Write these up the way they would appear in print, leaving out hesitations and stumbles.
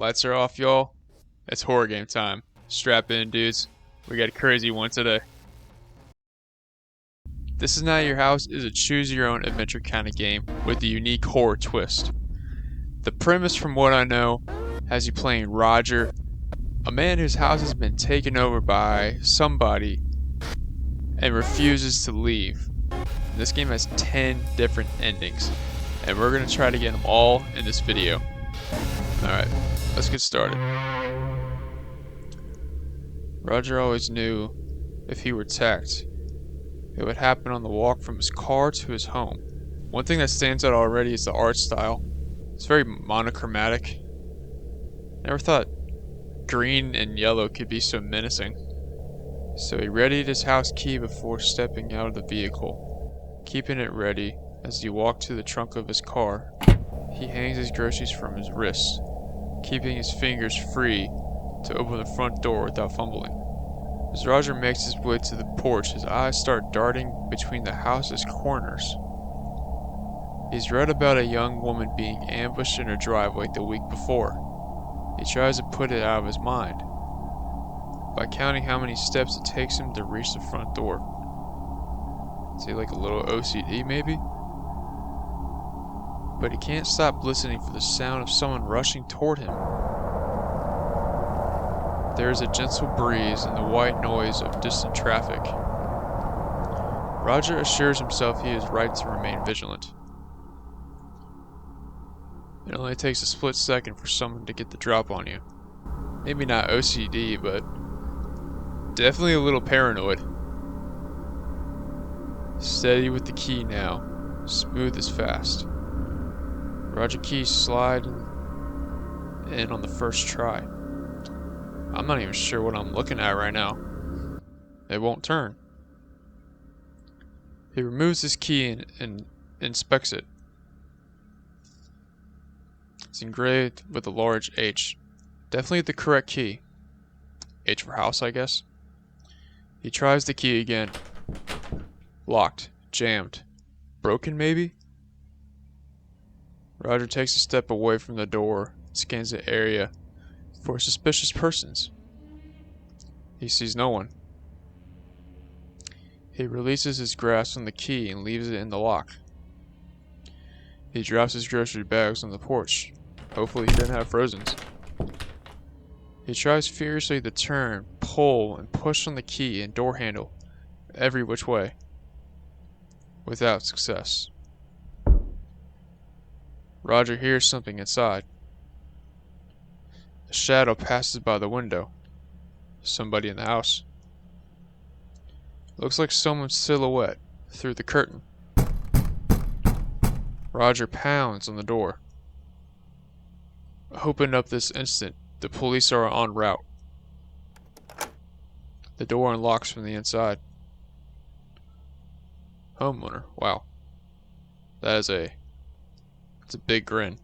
Lights are off, y'all. It's horror game time. Strap in, dudes. We got a crazy one today. This Is Not Your House is a choose your own adventure kind of game with a unique horror twist. The premise, from what I know, has you playing Roger, a man whose house has been taken over by somebody and refuses to leave. This game has 10 different endings, and we're going to try to get them all in this video. Alright, let's get started. Roger always knew if he were attacked, it would happen on the walk from his car to his home. One thing that stands out already is the art style. It's very monochromatic. Never thought green and yellow could be so menacing. So he readied his house key before stepping out of the vehicle. Keeping it ready, as he walked to the trunk of his car, he hangs his groceries from his wrists, keeping his fingers free to open the front door without fumbling. As Roger makes his way to the porch, his eyes start darting between the house's corners. He's read about a young woman being ambushed in her driveway the week before. He tries to put it out of his mind by counting how many steps it takes him to reach the front door. Is he like a little OCD maybe? But he can't stop listening for the sound of someone rushing toward him. There is a gentle breeze and the white noise of distant traffic. Roger assures himself he is right to remain vigilant. It only takes a split second for someone to get the drop on you. Maybe not OCD, but definitely a little paranoid. Steady with the key now, smooth as fast. Roger keys slide in on the first try. I'm not even sure what I'm looking at right now. It won't turn. He removes his key and inspects it. It's engraved with a large H. Definitely the correct key. H for house, I guess. He tries the key again. Locked. Jammed. Broken, maybe? Roger takes a step away from the door, scans the area for suspicious persons. He sees no one. He releases his grasp on the key and leaves it in the lock. He drops his grocery bags on the porch. Hopefully he didn't have Frozens. He tries furiously to turn, pull, and push on the key and door handle every which way, without success. Roger hears something inside. A shadow passes by the window. Somebody in the house. Looks like someone's silhouette through the curtain. Roger pounds on the door. Open up this instant. The police are en route. The door unlocks from the inside. Homeowner. Wow. It's a big grin.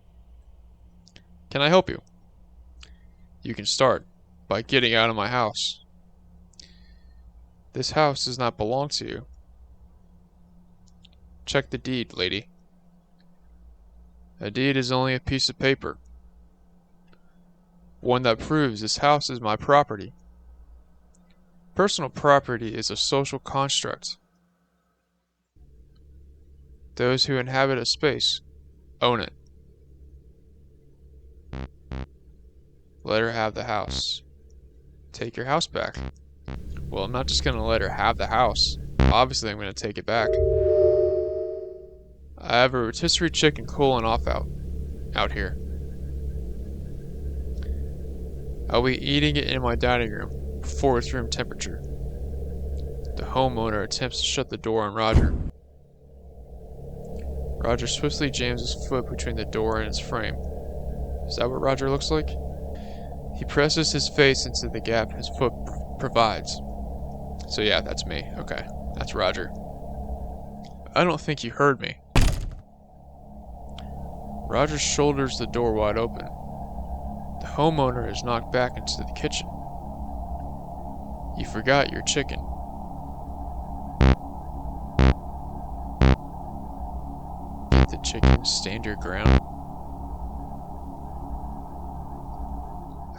Can I help you? You can start by getting out of my house. This house does not belong to you. Check the deed, lady. A deed is only a piece of paper. One that proves this house is my property. Personal property is a social construct. Those who inhabit a space own it. Let her have the house. Take your house back. Well, I'm not just going to let her have the house. Obviously, I'm going to take it back. I have a rotisserie chicken cooling off out here. I'll be eating it in my dining room before it's room temperature. The homeowner attempts to shut the door on Roger. Roger swiftly jams his foot between the door and its frame. Is that what Roger looks like? He presses his face into the gap his foot provides. So yeah, that's me. Okay, that's Roger. I don't think you heard me. Roger shoulders the door wide open. The homeowner is knocked back into the kitchen. You forgot your chicken. Did the chicken stand your ground?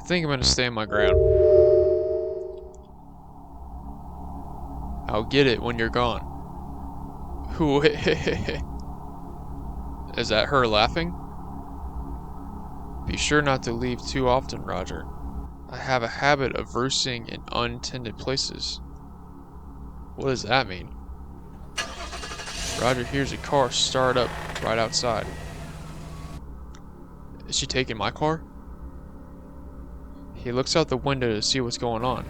think I'm gonna stand my ground. I'll get it when you're gone. Is that her laughing? Be sure not to leave too often, Roger. I have a habit of roosting in untended places. What does that mean? Roger hears a car start up right outside. Is she taking my car? He looks out the window to see what's going on.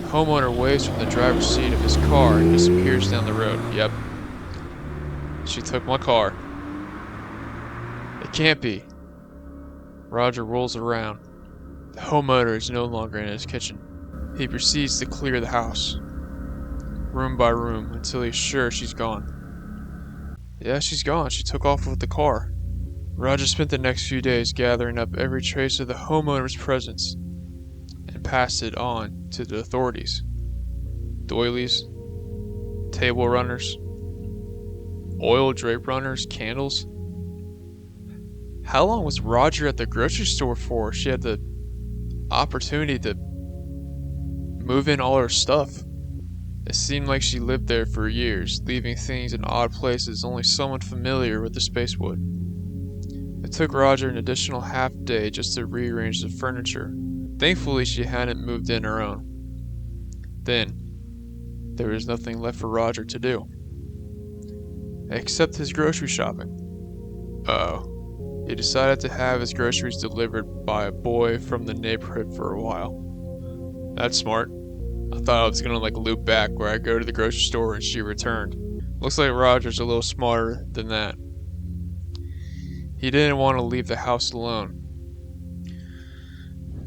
The homeowner waves from the driver's seat of his car and disappears down the road. Yep. She took my car. It can't be. Roger rolls around. The homeowner is no longer in his kitchen. He proceeds to clear the house, room by room, until he's sure she's gone. Yeah, she's gone. She took off with the car. Roger spent the next few days gathering up every trace of the homeowner's presence and passed it on to the authorities. Doilies, table runners, oil drape runners, candles. How long was Roger at the grocery store for? She had the opportunity to move in all her stuff. It seemed like she lived there for years, leaving things in odd places only someone familiar with the space would. It took Roger an additional half day just to rearrange the furniture. Thankfully, she hadn't moved in her own. Then, there was nothing left for Roger to do, except his grocery shopping. He decided to have his groceries delivered by a boy from the neighborhood for a while. That's smart. I thought I was gonna loop back where I go to the grocery store and she returned. Looks like Roger's a little smarter than that. He didn't want to leave the house alone.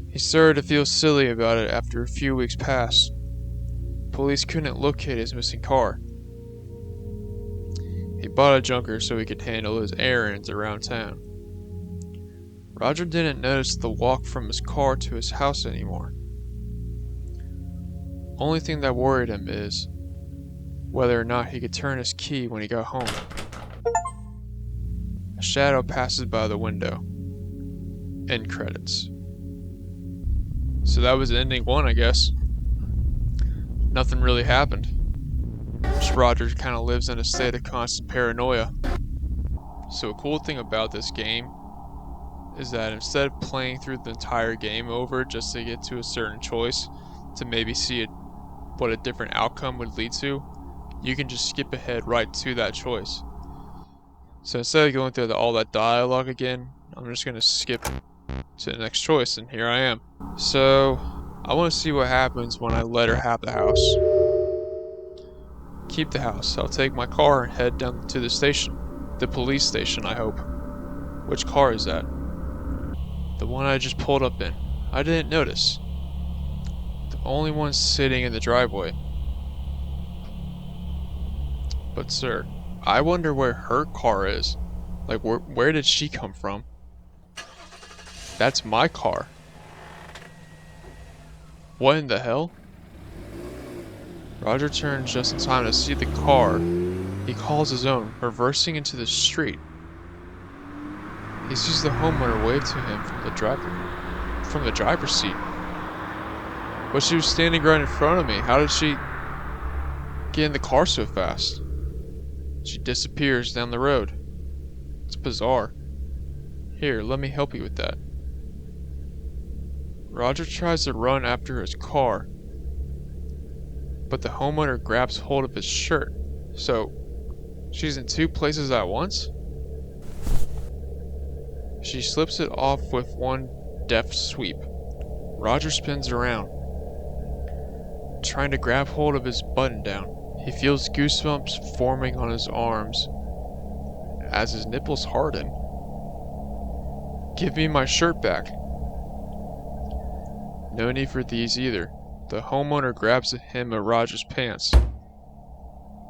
He started to feel silly about it after a few weeks passed. Police couldn't locate his missing car. He bought a junker so he could handle his errands around town. Roger didn't notice the walk from his car to his house anymore. Only thing that worried him is whether or not he could turn his key when he got home. A shadow passes by the window. End credits. So that was ending one, I guess. Nothing really happened. Just Roger kind of lives in a state of constant paranoia. So a cool thing about this game is that instead of playing through the entire game over just to get to a certain choice, to maybe see what a different outcome would lead to, you can just skip ahead right to that choice. So instead of going through all that dialogue again, I'm just going to skip to the next choice, and here I am. So, I want to see what happens when I let her have the house. Keep the house. I'll take my car and head down to the station. The police station, I hope. Which car is that? The one I just pulled up in. I didn't notice. The only one sitting in the driveway. But sir, I wonder where her car is. Where did she come from? That's my car. What in the hell? Roger turns just in time to see the car he calls his own, reversing into the street. He sees the homeowner wave to him from the driver's seat. But she was standing right in front of me. How did she get in the car so fast? She disappears down the road. It's bizarre. Here, let me help you with that. Roger tries to run after his car, but the homeowner grabs hold of his shirt. So, she's in two places at once? She slips it off with one deft sweep. Roger spins around, trying to grab hold of his button down. He feels goosebumps forming on his arms as his nipples harden. Give me my shirt back. No need for these either. The homeowner grabs the hem of Roger's pants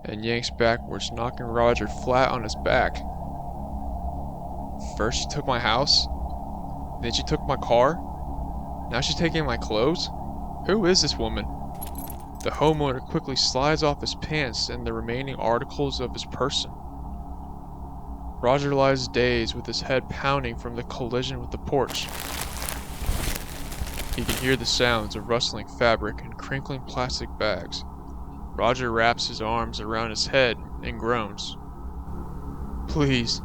and yanks backwards, knocking Roger flat on his back. First she took my house, then she took my car, now she's taking my clothes? Who is this woman? The homeowner quickly slides off his pants and the remaining articles of his person. Roger lies dazed with his head pounding from the collision with the porch. He can hear the sounds of rustling fabric and crinkling plastic bags. Roger wraps his arms around his head and groans. Please,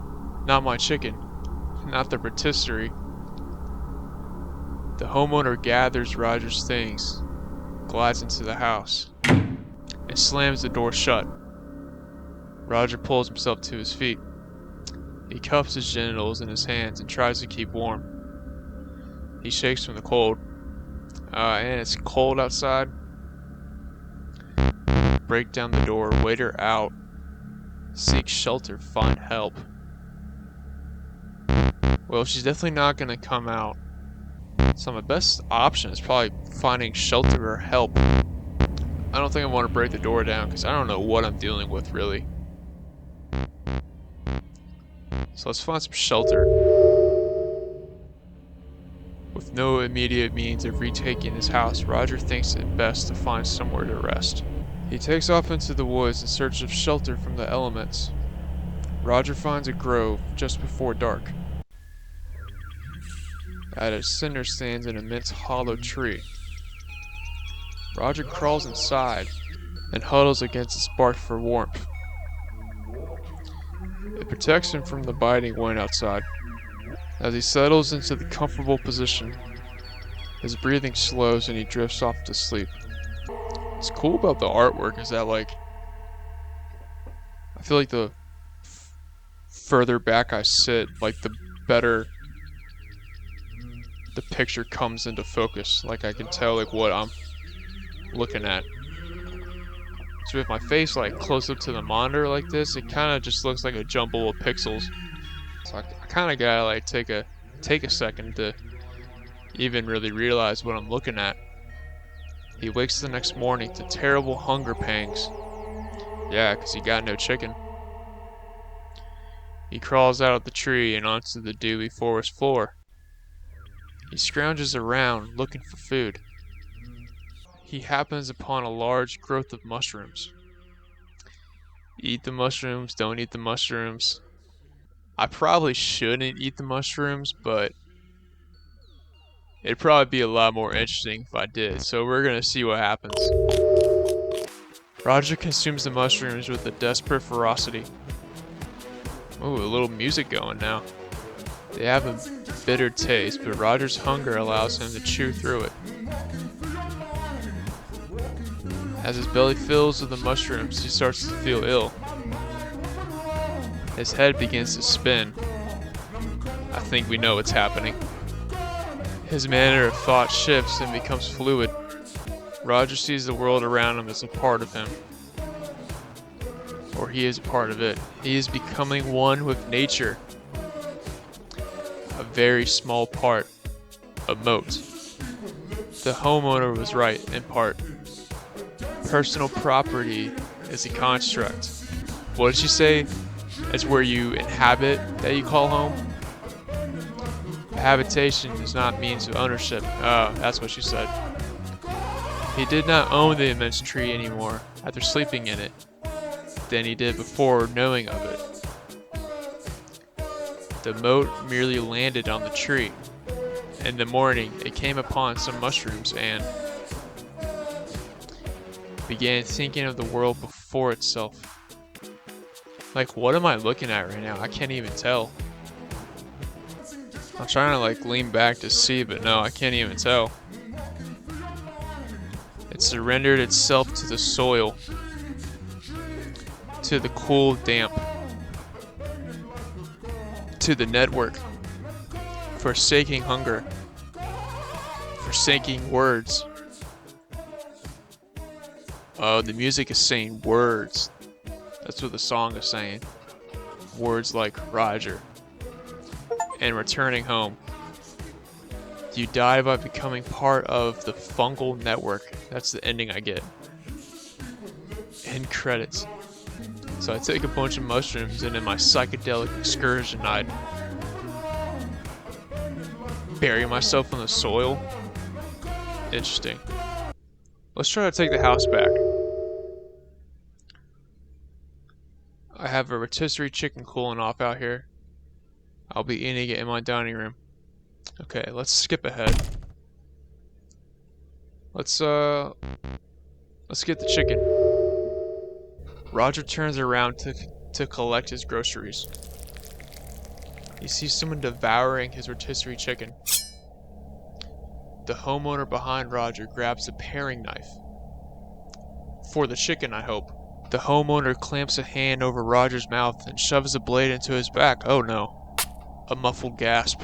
not my chicken, not the rotisserie. The homeowner gathers Roger's things, glides into the house, and slams the door shut. Roger pulls himself to his feet. He cups his genitals in his hands and tries to keep warm. He shakes from the cold. And it's cold outside. Break down the door, wait her out. Seek shelter, find help. Well, she's definitely not gonna come out. So my best option is probably finding shelter or help. I don't think I want to break the door down because I don't know what I'm dealing with really. So let's find some shelter. With no immediate means of retaking his house, Roger thinks it best to find somewhere to rest. He takes off into the woods in search of shelter from the elements. Roger finds a grove just before dark. At its center stands an immense hollow tree. Roger crawls inside and huddles against its bark for warmth. It protects him from the biting wind outside. As he settles into the comfortable position, his breathing slows and he drifts off to sleep. What's cool about the artwork is that, like, I feel like the further back I sit, like, the better the picture comes into focus. Like, I can tell, like, what I'm looking at. So with my face, like, close up to the monitor like this, it kind of just looks like a jumble of pixels. So I kind of gotta, like, take a second to even really realize what I'm looking at. He wakes the next morning to terrible hunger pangs. Yeah, 'cause he got no chicken. He crawls out of the tree and onto the dewy forest floor. He scrounges around looking for food. He happens upon a large growth of mushrooms. Eat the mushrooms, don't eat the mushrooms. I probably shouldn't eat the mushrooms, but it'd probably be a lot more interesting if I did, so we're gonna see what happens. Roger consumes the mushrooms with a desperate ferocity. Ooh, a little music going now. They have a bitter taste, but Roger's hunger allows him to chew through it. As his belly fills with the mushrooms, he starts to feel ill. His head begins to spin. I think we know what's happening. His manner of thought shifts and becomes fluid. Roger sees the world around him as a part of him. Or he is a part of it. He is becoming one with nature. A very small part. A moat. The homeowner was right, in part. Personal property is a construct. What did she say? It's where you inhabit that you call home? Habitation does not mean to ownership. Oh, that's what she said. He did not own the immense tree anymore after sleeping in it than he did before knowing of it. The moat merely landed on the tree. In the morning, it came upon some mushrooms and began thinking of the world before itself. Like, what am I looking at right now? I can't even tell. I'm trying to, like, lean back to see, but no, I can't even tell. It surrendered itself to the soil, to the cool damp, to the network, forsaking hunger, forsaking words. Oh, the music is saying words. That's what the song is saying. Words like Roger. And returning home. You die by becoming part of the fungal network. That's the ending I get. End credits. So I take a bunch of mushrooms and in my psychedelic excursion I'd bury myself in the soil. Interesting. Let's try to take the house back. I have a rotisserie chicken cooling off out here. I'll be eating it in my dining room. Okay, let's skip ahead. Let's get the chicken. Roger turns around to collect his groceries. He sees someone devouring his rotisserie chicken. The homeowner behind Roger grabs a paring knife. For the chicken, I hope. The homeowner clamps a hand over Roger's mouth and shoves a blade into his back. Oh no. A muffled gasp.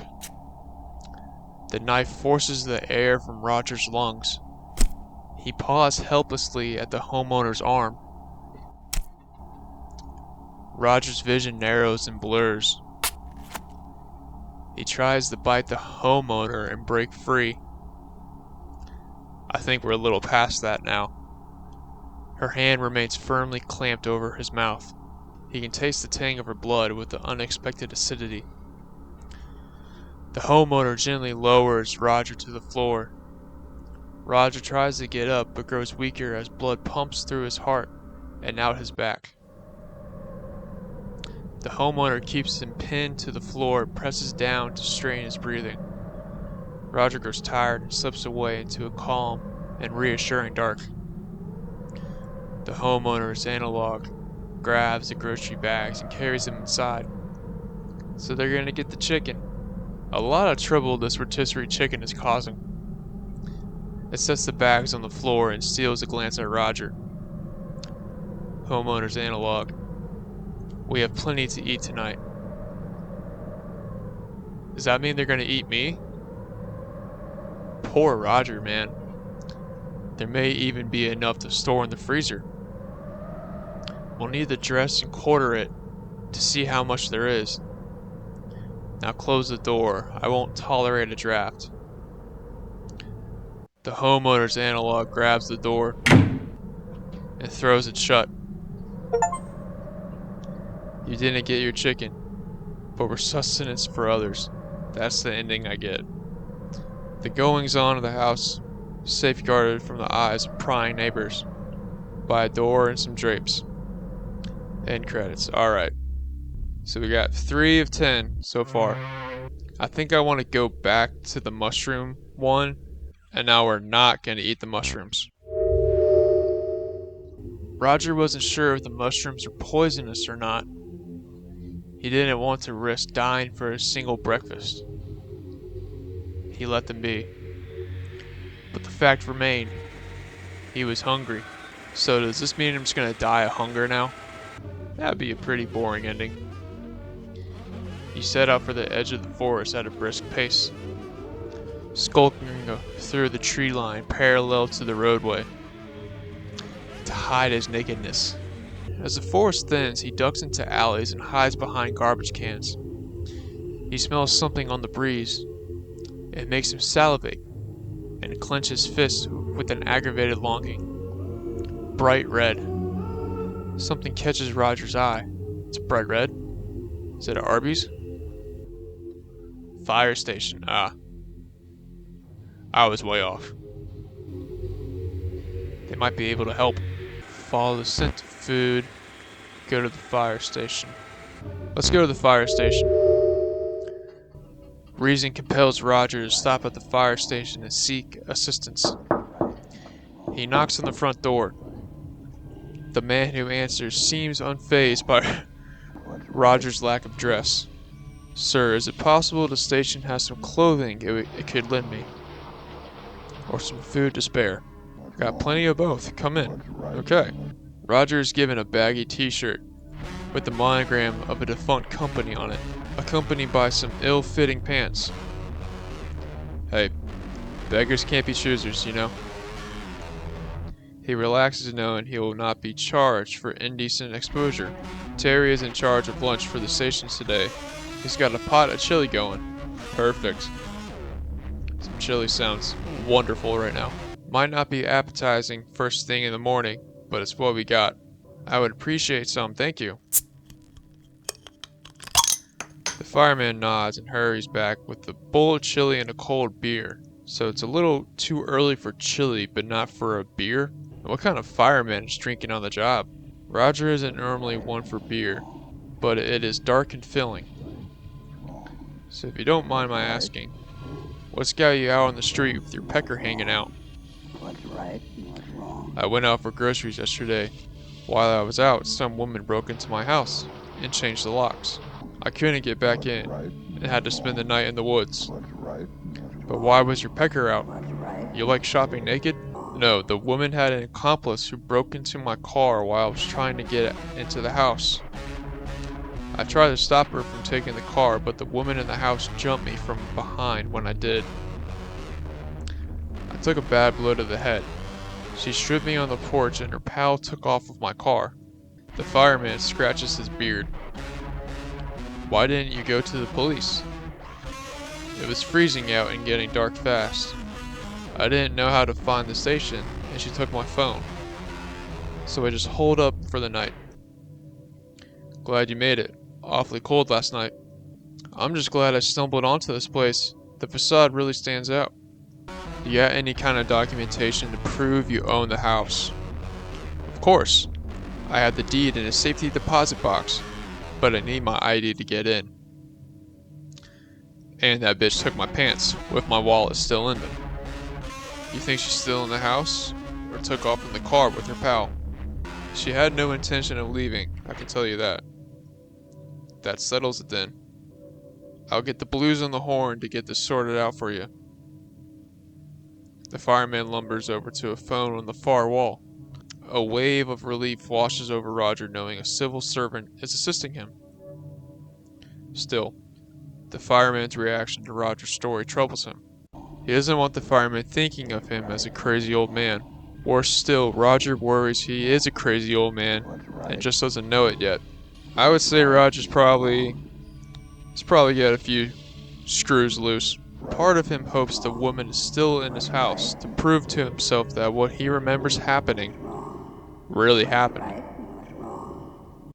The knife forces the air from Roger's lungs. He paws helplessly at the homeowner's arm. Roger's vision narrows and blurs. He tries to bite the homeowner and break free. I think we're a little past that now. Her hand remains firmly clamped over his mouth. He can taste the tang of her blood with the unexpected acidity. The homeowner gently lowers Roger to the floor. Roger tries to get up but grows weaker as blood pumps through his heart and out his back. The homeowner keeps him pinned to the floor and presses down to strain his breathing. Roger grows tired and slips away into a calm and reassuring dark. The homeowner's analog grabs the grocery bags and carries them inside. So they're gonna get the chicken. A lot of trouble this rotisserie chicken is causing. It sets the bags on the floor and steals a glance at Roger. Homeowner's analog. We have plenty to eat tonight. Does that mean they're gonna eat me? Poor Roger, man. There may even be enough to store in the freezer. We'll need to dress and quarter it to see how much there is. Now close the door. I won't tolerate a draft. The homeowner's analog grabs the door and throws it shut. You didn't get your chicken, but we're sustenance for others. That's the ending I get. The goings-on of the house, safeguarded from the eyes of prying neighbors by a door and some drapes. End credits. Alright. So we got 3 of 10 so far. I think I want to go back to the mushroom one, and now we're not going to eat the mushrooms. Roger wasn't sure if the mushrooms were poisonous or not. He didn't want to risk dying for a single breakfast. He let them be. But the fact remained, he was hungry. So does this mean I'm just going to die of hunger now? That'd be a pretty boring ending. He set out for the edge of the forest at a brisk pace, skulking through the tree line parallel to the roadway to hide his nakedness. As the forest thins, he ducks into alleys and hides behind garbage cans. He smells something on the breeze. It makes him salivate and clench his fists with an aggravated longing. Bright red. Something catches Roger's eye. It's bright red. Is it an Arby's? Fire station. Ah. I was way off. They might be able to help. Follow the scent of food. Go to the fire station. Let's go to the fire station. Reason compels Roger to stop at the fire station and seek assistance. He knocks on the front door. The man who answers seems unfazed by Roger's lack of dress. Sir, is it possible the station has some clothing it could lend me? Or some food to spare? Got plenty of both. Come in. Okay. Roger is given a baggy t-shirt with the monogram of a defunct company on it, accompanied by some ill-fitting pants. Hey, beggars can't be choosers, you know. He relaxes knowing he will not be charged for indecent exposure. Terry is in charge of lunch for the stations today. He's got a pot of chili going. Perfect. Some chili sounds wonderful right now. Might not be appetizing first thing in the morning, but it's what we got. I would appreciate some, thank you. The fireman nods and hurries back with a bowl of chili and a cold beer. So it's a little too early for chili, but not for a beer? What kind of fireman is drinking on the job? Roger isn't normally one for beer, but it is dark and filling. So if you don't mind my asking, what's got you out on the street with your pecker hanging out? What's right and what's wrong? I went out for groceries yesterday. While I was out, some woman broke into my house and changed the locks. I couldn't get back in and had to spend the night in the woods. But why was your pecker out? What's right? You like shopping naked? No, the woman had an accomplice who broke into my car while I was trying to get into the house. I tried to stop her from taking the car, but the woman in the house jumped me from behind when I did. I took a bad blow to the head. She stripped me on the porch and her pal took off with my car. The fireman scratches his beard. Why didn't you go to the police? It was freezing out and getting dark fast. I didn't know how to find the station and she took my phone. So I just holed up for the night. Glad you made it. Awfully cold last night. I'm just glad I stumbled onto this place. The facade really stands out. Do you got any kind of documentation to prove you own the house? Of course. I had the deed in a safety deposit box, but I need my ID to get in. And that bitch took my pants, with my wallet still in them. You think she's still in the house? Or took off in the car with her pal? She had no intention of leaving, I can tell you that. That settles it then. I'll get the blues on the horn to get this sorted out for you. The fireman lumbers over to a phone on the far wall. A wave of relief washes over Roger knowing a civil servant is assisting him. Still, the fireman's reaction to Roger's story troubles him. He doesn't want the fireman thinking of him as a crazy old man. Worse still, Roger worries he is a crazy old man and just doesn't know it yet. I would say Roger's probably got a few screws loose. Part of him hopes the woman is still in his house to prove to himself that what he remembers happening really happened. Right and what's wrong?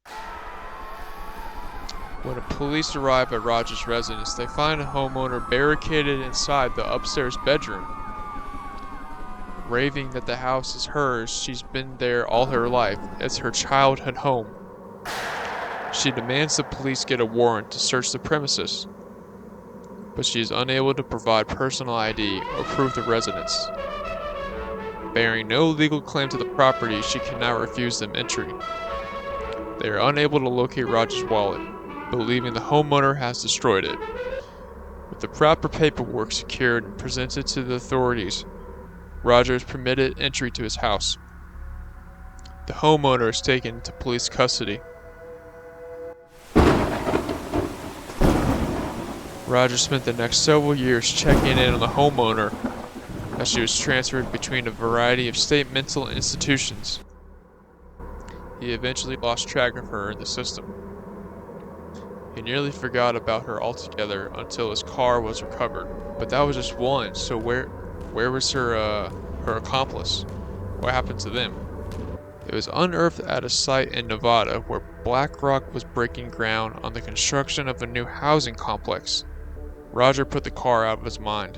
When the police arrive at Roger's residence, they find a homeowner barricaded inside the upstairs bedroom. Raving that the house is hers, she's been there all her life. It's her childhood home. She demands the police get a warrant to search the premises, but she is unable to provide personal ID or prove the residence. Bearing no legal claim to the property, she cannot refuse them entry. They are unable to locate Roger's wallet, believing the homeowner has destroyed it. With the proper paperwork secured and presented to the authorities, Roger is permitted entry to his house. The homeowner is taken into police custody. Roger spent the next several years checking in on the homeowner as she was transferred between a variety of state mental institutions. He eventually lost track of her in the system. He nearly forgot about her altogether until his car was recovered. But that was just one, so where was her accomplice? What happened to them? It was unearthed at a site in Nevada where BlackRock was breaking ground on the construction of a new housing complex. Roger put the car out of his mind.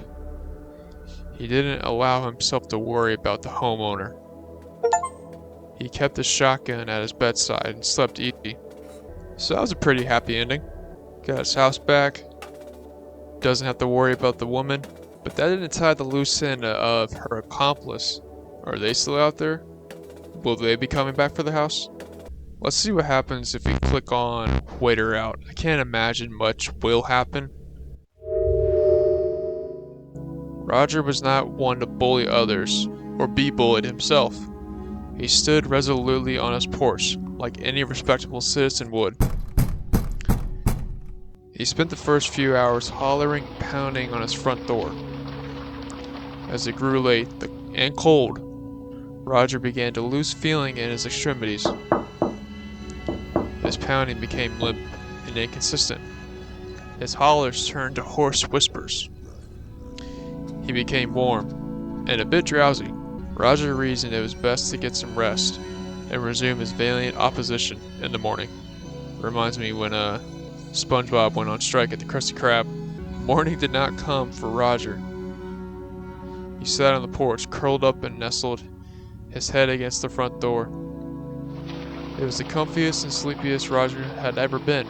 He didn't allow himself to worry about the homeowner. He kept his shotgun at his bedside and slept easy. So that was a pretty happy ending. Got his house back. Doesn't have to worry about the woman. But that didn't tie the loose end of her accomplice. Are they still out there? Will they be coming back for the house? Let's see what happens if we click on wait her out. I can't imagine much will happen. Roger was not one to bully others, or be bullied himself. He stood resolutely on his porch, like any respectable citizen would. He spent the first few hours hollering and pounding on his front door. As it grew late and cold, Roger began to lose feeling in his extremities. His pounding became limp and inconsistent. His hollers turned to hoarse whispers. He became warm and a bit drowsy. Roger reasoned it was best to get some rest and resume his valiant opposition in the morning. Reminds me when SpongeBob went on strike at the Krusty Krab. Morning did not come for Roger. He sat on the porch, curled up and nestled his head against the front door. It was the comfiest and sleepiest Roger had ever been.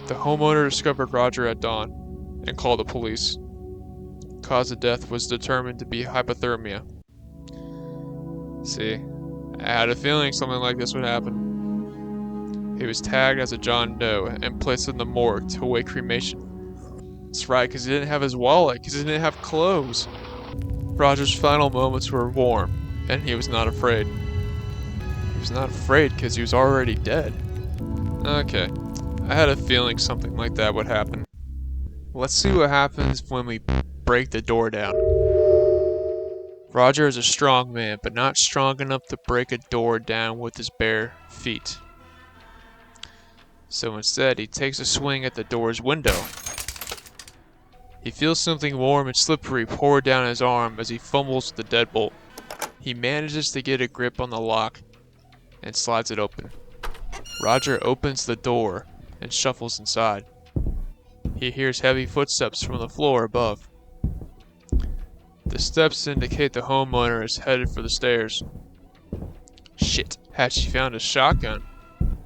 The homeowner discovered Roger at dawn and called the police. cause of death was determined to be hypothermia. See, I had a feeling something like this would happen. He was tagged as a John Doe and placed in the morgue to await cremation. That's right, because he didn't have his wallet, because he didn't have clothes. Roger's final moments were warm, and he was not afraid. He was not afraid because he was already dead. Okay, I had a feeling something like that would happen. Let's see what happens when we break the door down. Roger is a strong man, but not strong enough to break a door down with his bare feet. So instead, he takes a swing at the door's window. He feels something warm and slippery pour down his arm as he fumbles with the deadbolt. He manages to get a grip on the lock and slides it open. Roger opens the door and shuffles inside. He hears heavy footsteps from the floor above. The steps indicate the homeowner is headed for the stairs. Shit, had she found a shotgun?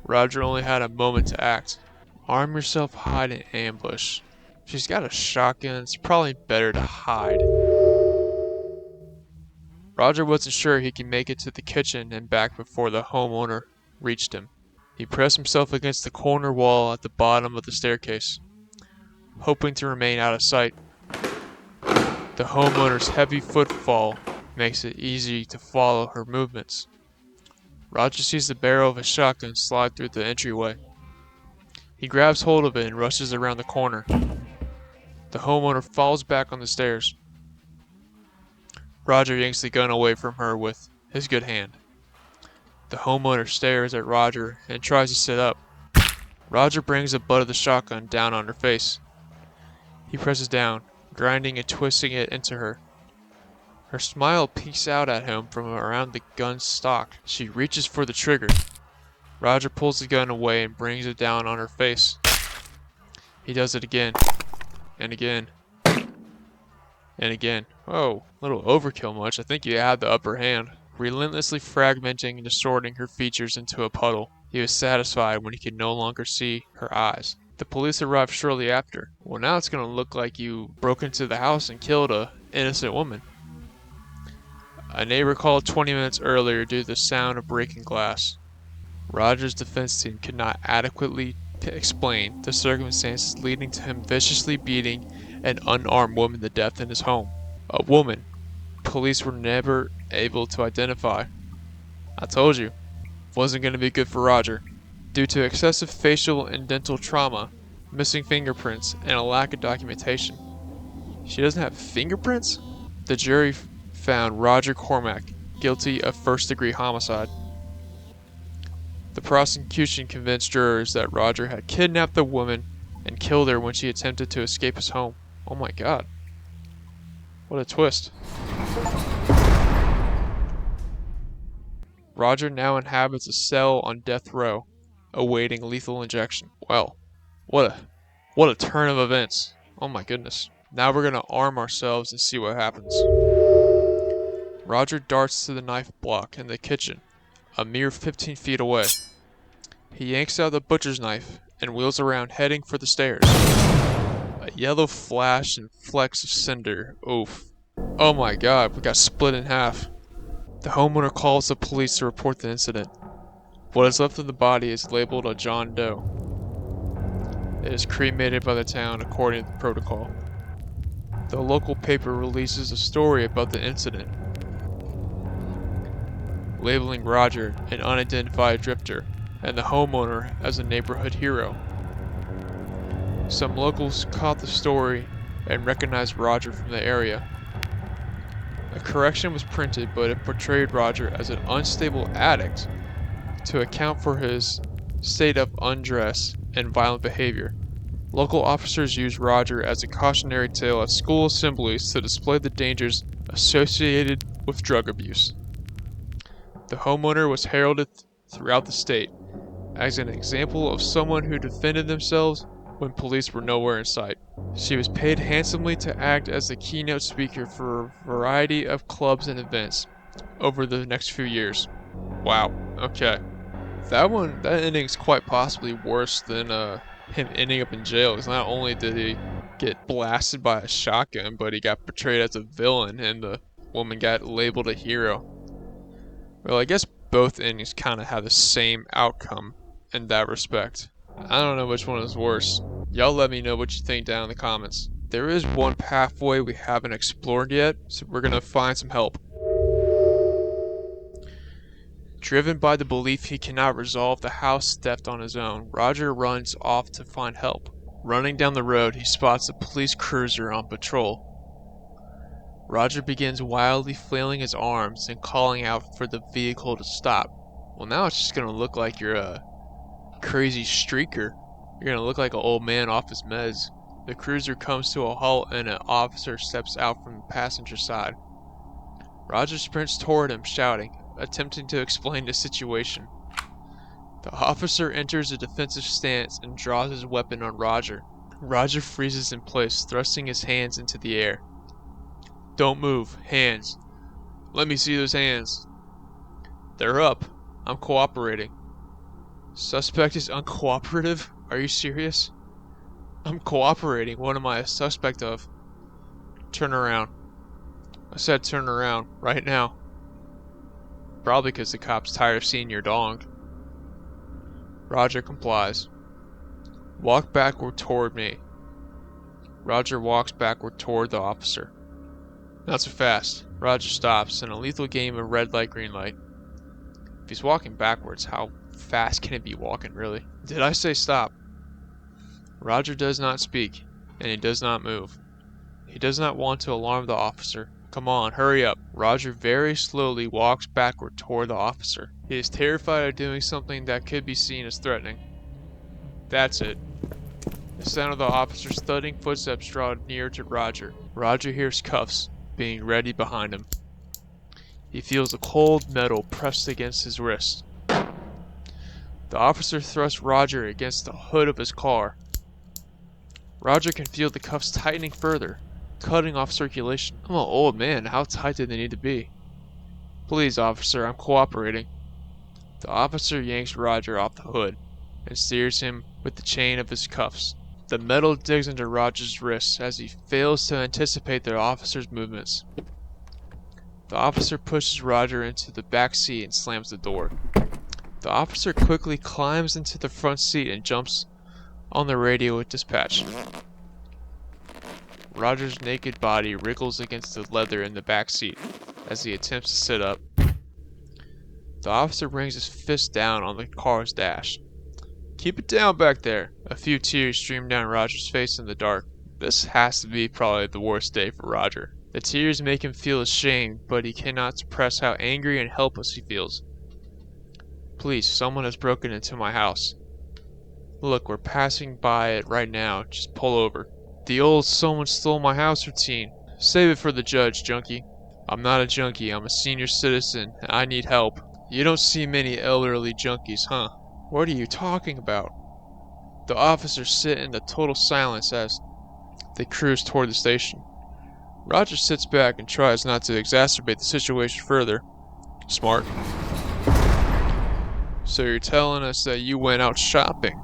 Roger only had a moment to act. Arm yourself, hide, and ambush. If she's got a shotgun, it's probably better to hide. Roger wasn't sure he could make it to the kitchen and back before the homeowner reached him. He pressed himself against the corner wall at the bottom of the staircase, hoping to remain out of sight. The homeowner's heavy footfall makes it easy to follow her movements. Roger sees the barrel of a shotgun slide through the entryway. He grabs hold of it and rushes around the corner. The homeowner falls back on the stairs. Roger yanks the gun away from her with his good hand. The homeowner stares at Roger and tries to sit up. Roger brings the butt of the shotgun down on her face. He presses down, grinding and twisting it into her. Her smile peeks out at him from around the gun's stock. She reaches for the trigger. Roger pulls the gun away and brings it down on her face. He does it again, and again, and again. Oh, little overkill much. I think you had the upper hand. Relentlessly fragmenting and distorting her features into a puddle. He was satisfied when he could no longer see her eyes. The police arrived shortly after. Well, now it's gonna look like you broke into the house and killed an innocent woman. A neighbor called 20 minutes earlier due to the sound of breaking glass. Roger's defense team could not adequately explain the circumstances leading to him viciously beating an unarmed woman to death in his home. A woman police were never able to identify. I told you, wasn't going to be good for Roger. Due to excessive facial and dental trauma, missing fingerprints, and a lack of documentation. She doesn't have fingerprints? The jury found Roger Cormack guilty of first-degree homicide. The prosecution convinced jurors that Roger had kidnapped the woman and killed her when she attempted to escape his home. Oh my god. What a twist. Roger now inhabits a cell on death row, awaiting lethal injection. Well, what a turn of events. Oh my goodness. Now we're gonna arm ourselves and see what happens. Roger darts to the knife block in the kitchen, a mere 15 feet away. He yanks out the butcher's knife and wheels around, heading for the stairs. A yellow flash and flecks of cinder. Oof. Oh my god, we got split in half. The homeowner calls the police to report the incident. What is left of the body is labeled a John Doe. It is cremated by the town according to the protocol. The local paper releases a story about the incident, labeling Roger an unidentified drifter and the homeowner as a neighborhood hero. Some locals caught the story and recognized Roger from the area. A correction was printed, but it portrayed Roger as an unstable addict to account for his state of undress and violent behavior. Local officers used Roger as a cautionary tale at school assemblies to display the dangers associated with drug abuse. The homeowner was heralded throughout the state as an example of someone who defended themselves when police were nowhere in sight. She was paid handsomely to act as the keynote speaker for a variety of clubs and events over the next few years. Wow, okay. That ending's quite possibly worse than him ending up in jail, because not only did he get blasted by a shotgun, but he got portrayed as a villain and the woman got labeled a hero. Well, I guess both endings kind of have the same outcome in that respect. I don't know which one is worse. Y'all let me know what you think down in the comments. There is one pathway we haven't explored yet, so we're gonna find some help. Driven by the belief he cannot resolve the house theft on his own, Roger runs off to find help. Running down the road, he spots a police cruiser on patrol. Roger begins wildly flailing his arms and calling out for the vehicle to stop. Well, now it's just gonna look like you're a crazy streaker. You're gonna look like an old man off his meds. The cruiser comes to a halt and an officer steps out from the passenger side. Roger sprints toward him, shouting, attempting to explain the situation. The officer enters a defensive stance and draws his weapon on Roger. Roger freezes in place, thrusting his hands into the air. Don't move. Hands. Let me see those hands. They're up. I'm cooperating. Suspect is uncooperative? Are you serious? I'm cooperating. What am I a suspect of? Turn around. I said turn around. Right now. Probably because the cop's tired of seeing your dong. Roger complies. Walk backward toward me. Roger walks backward toward the officer. Not so fast. Roger stops in a lethal game of red light, green light. If he's walking backwards, how fast can he be walking, really? Did I say stop? Roger does not speak, and he does not move. He does not want to alarm the officer. Come on, hurry up. Roger very slowly walks backward toward the officer. He is terrified of doing something that could be seen as threatening. That's it. The sound of the officer's thudding footsteps draw near to Roger. Roger hears cuffs being ready behind him. He feels the cold metal pressed against his wrist. The officer thrusts Roger against the hood of his car. Roger can feel the cuffs tightening further, cutting off circulation. I'm an old man. How tight do they need to be? Please, officer, I'm cooperating. The officer yanks Roger off the hood and steers him with the chain of his cuffs. The metal digs into Roger's wrists as he fails to anticipate the officer's movements. The officer pushes Roger into the back seat and slams the door. The officer quickly climbs into the front seat and jumps on the radio with dispatch. Roger's naked body wriggles against the leather in the back seat as he attempts to sit up. The officer brings his fist down on the car's dash. Keep it down back there. A few tears stream down Roger's face in the dark. This has to be probably the worst day for Roger. The tears make him feel ashamed, but he cannot suppress how angry and helpless he feels. Please, someone has broken into my house. Look, we're passing by it right now. Just pull over. The old someone stole my house routine. Save it for the judge, junkie. I'm not a junkie. I'm a senior citizen. And I need help. You don't see many elderly junkies, huh? What are you talking about? The officers sit in the total silence as they cruise toward the station. Roger sits back and tries not to exacerbate the situation further. Smart. So you're telling us that you went out shopping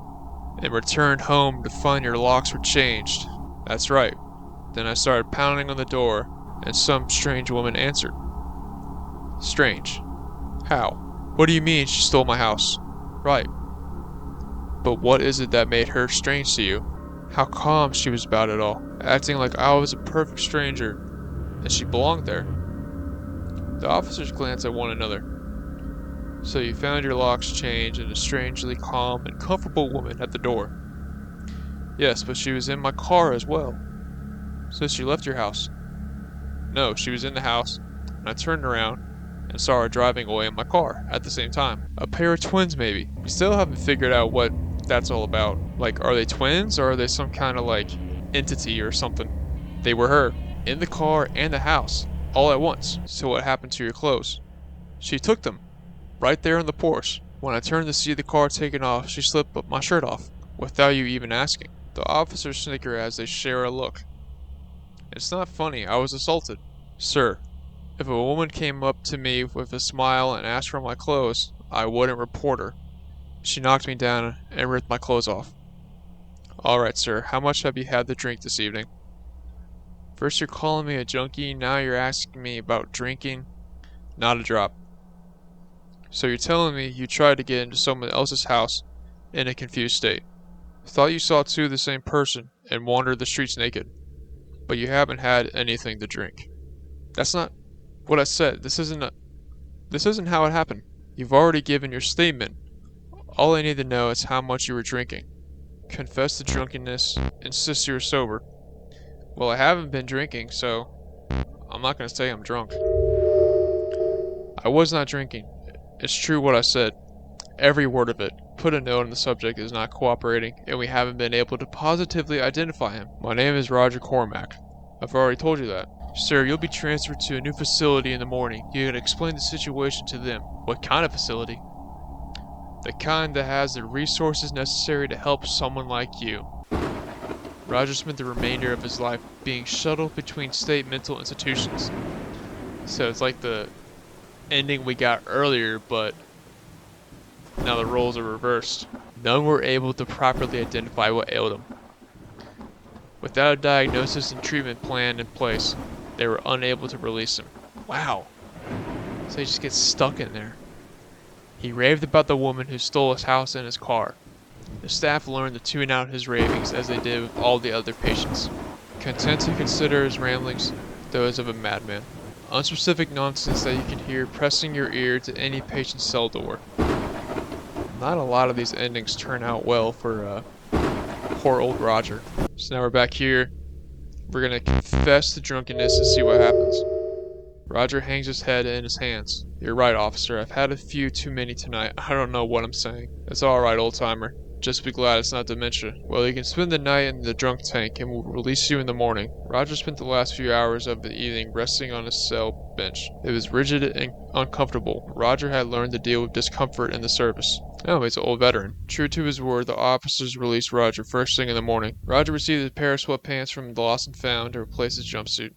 and returned home to find your locks were changed. That's right. Then I started pounding on the door and some strange woman answered. Strange? How? What do you mean she stole my house? Right. But what is it that made her strange to you? How calm she was about it all, acting like I was a perfect stranger and she belonged there. The officers glance at one another. So you found your locks changed and a strangely calm and comfortable woman at the door. Yes, but she was in my car as well. So she left your house? No, she was in the house, and I turned around and saw her driving away in my car at the same time. A pair of twins, maybe. We still haven't figured out what that's all about. Like, are they twins, or are they some kind of, like, entity or something? They were her, in the car and the house, all at once. So what happened to your clothes? She took them, right there in the Porsche. When I turned to see the car taken off, she slipped my shirt off, without you even asking. The officers snicker as they share a look. It's not funny, I was assaulted. Sir, if a woman came up to me with a smile and asked for my clothes, I wouldn't report her. She knocked me down and ripped my clothes off. Alright, sir, how much have you had to drink this evening? First you're calling me a junkie, now you're asking me about drinking. Not a drop. So you're telling me you tried to get into someone else's house in a confused state. Thought you saw two of the same person and wandered the streets naked. But you haven't had anything to drink. That's not what I said. This isn't how it happened. You've already given your statement. All I need to know is how much you were drinking. Confess to drunkenness, insist you're sober. Well, I haven't been drinking, so I'm not gonna say I'm drunk. I was not drinking. It's true what I said. Every word of it. Put a note on the subject is not cooperating, and we haven't been able to positively identify him. My name is Roger Cormack. I've already told you that. Sir, you'll be transferred to a new facility in the morning. You can explain the situation to them. What kind of facility? The kind that has the resources necessary to help someone like you. Roger spent the remainder of his life being shuttled between state mental institutions. So it's like the ending we got earlier, but now the roles are reversed. None were able to properly identify what ailed him. Without a diagnosis and treatment plan in place, they were unable to release him. Wow. So he just gets stuck in there. He raved about the woman who stole his house and his car. The staff learned to tune out his ravings as they did with all the other patients, content to consider his ramblings those of a madman. Unspecific nonsense that you can hear pressing your ear to any patient's cell door. Not a lot of these endings turn out well for poor old Roger. So now we're back here. We're gonna confess to drunkenness and see what happens. Roger hangs his head in his hands. You're right, officer. I've had a few too many tonight. I don't know what I'm saying. It's alright, old timer. Just be glad it's not dementia. Well, you can spend the night in the drunk tank and we'll release you in the morning. Roger spent the last few hours of the evening resting on his cell bench. It was rigid and uncomfortable. Roger had learned to deal with discomfort in the service. Oh, he's an old veteran. True to his word, the officers released Roger first thing in the morning. Roger received a pair of sweatpants from the Lost and Found to replace his jumpsuit.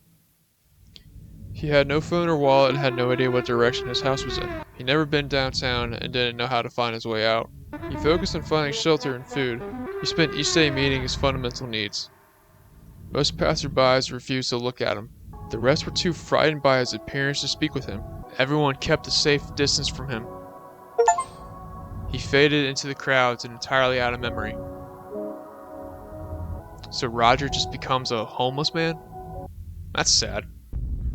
He had no phone or wallet and had no idea what direction his house was in. He'd never been downtown and didn't know how to find his way out. He focused on finding shelter and food. He spent each day meeting his fundamental needs. Most passerbys refused to look at him. The rest were too frightened by his appearance to speak with him. Everyone kept a safe distance from him. He faded into the crowds and entirely out of memory. So Roger just becomes a homeless man? That's sad.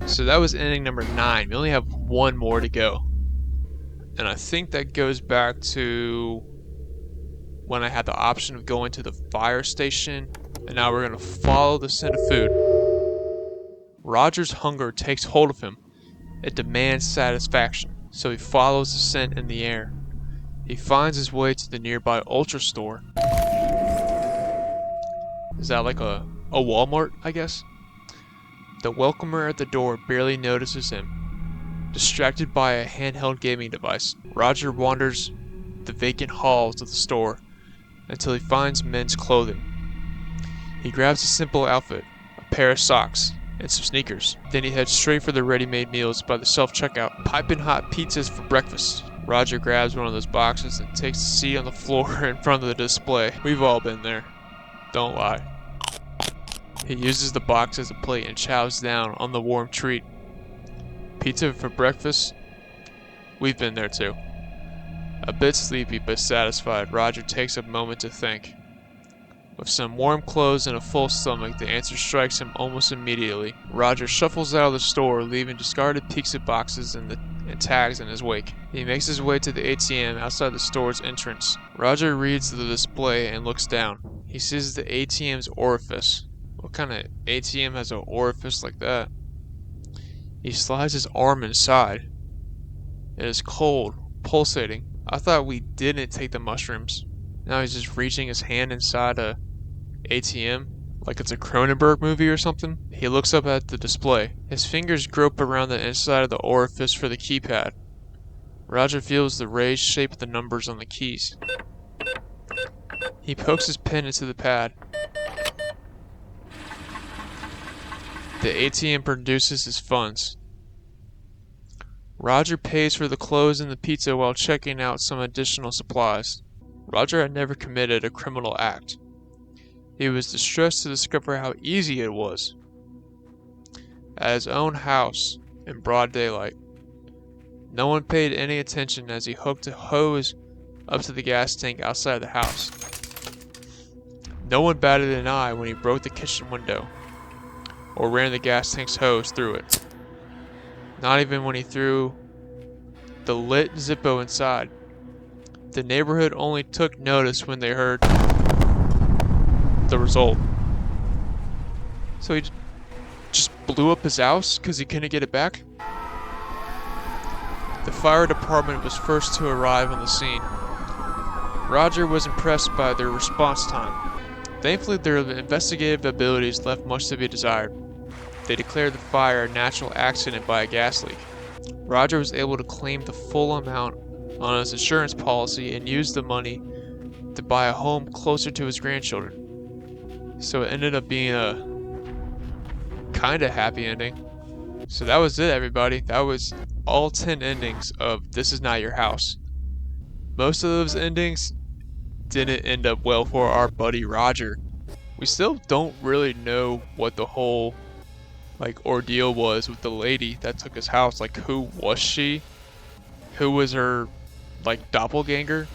So that was ending number 9. We only have one more to go. And I think that goes back to when I had the option of going to the fire station. And now we're going to follow the scent of food. Roger's hunger takes hold of him. It demands satisfaction. So he follows the scent in the air. He finds his way to the nearby Ultra store. Is that like a Walmart, I guess? The welcomer at the door barely notices him. Distracted by a handheld gaming device, Roger wanders the vacant halls of the store until he finds men's clothing. He grabs a simple outfit, a pair of socks, and some sneakers. Then he heads straight for the ready-made meals by the self-checkout. Piping hot pizzas for breakfast. Roger grabs one of those boxes and takes a seat on the floor in front of the display. We've all been there. Don't lie. He uses the box as a plate and chows down on the warm treat. Pizza for breakfast? We've been there too. A bit sleepy but satisfied, Roger takes a moment to think. With some warm clothes and a full stomach, the answer strikes him almost immediately. Roger shuffles out of the store, leaving discarded pizza boxes and tags in his wake. He makes his way to the ATM outside the store's entrance. Roger reads the display and looks down. He sees the ATM's orifice. What kind of ATM has an orifice like that? He slides his arm inside. It is cold, pulsating. I thought we didn't take the mushrooms. Now he's just reaching his hand inside a ATM, like it's a Cronenberg movie or something. He looks up at the display. His fingers grope around the inside of the orifice for the keypad. Roger feels the raised shape of the numbers on the keys. He pokes his pen into the pad. The ATM produces his funds. Roger pays for the clothes and the pizza while checking out some additional supplies. Roger had never committed a criminal act. He was distressed to discover how easy it was. At his own house, in broad daylight. No one paid any attention as he hooked a hose up to the gas tank outside the house. No one batted an eye when he broke the kitchen window, or ran the gas tank's hose through it. Not even when he threw the lit Zippo inside. The neighborhood only took notice when they heard the result. So he just blew up his house because he couldn't get it back? The fire department was first to arrive on the scene. Roger was impressed by their response time. Thankfully, their investigative abilities left much to be desired. They declared the fire a natural accident by a gas leak. Roger was able to claim the full amount on his insurance policy and used the money to buy a home closer to his grandchildren. So it ended up being a kinda happy ending. So that was it, everybody. That was all 10 endings of This Is Not Your House. Most of those endings didn't end up well for our buddy Roger. We still don't really know what the whole ordeal was with the lady that took his house. Like, who was she? Who was her doppelganger?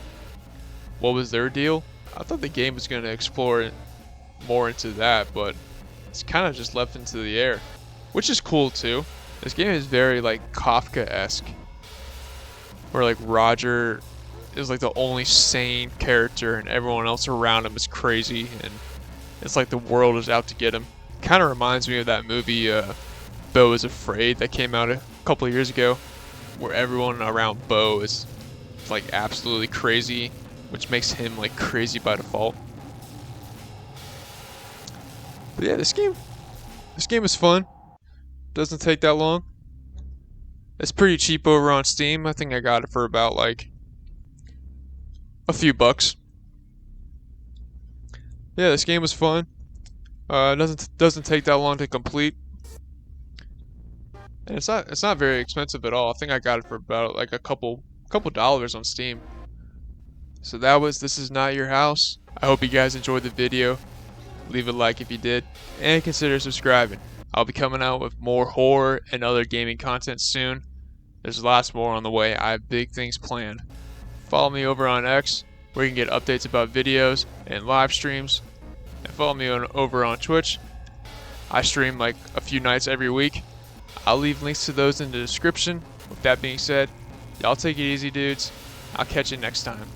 What was their deal? I thought the game was going to explore more into that, but it's kind of just left into the air, which is cool too. This game is very Kafka-esque, where Roger is the only sane character and everyone else around him is crazy, and it's the world is out to get him. Kind of reminds me of that movie Beau is Afraid that came out a couple of years ago, where everyone around Beau is absolutely crazy, which makes him crazy by default. But yeah, this game is fun. Doesn't take that long. It's pretty cheap over on Steam. I think I got it for about a few bucks. Yeah, this game was fun. Doesn't take that long to complete. And it's not very expensive at all. I think I got it for about a couple dollars on Steam. So that was This Is Not Your House. I hope you guys enjoyed the video. Leave a like if you did, and consider subscribing. I'll be coming out with more horror and other gaming content soon. There's lots more on the way. I have big things planned. Follow me over on X, where you can get updates about videos and live streams. And follow me over on Twitch. I stream a few nights every week. I'll leave links to those in the description. With that being said, y'all take it easy, dudes. I'll catch you next time.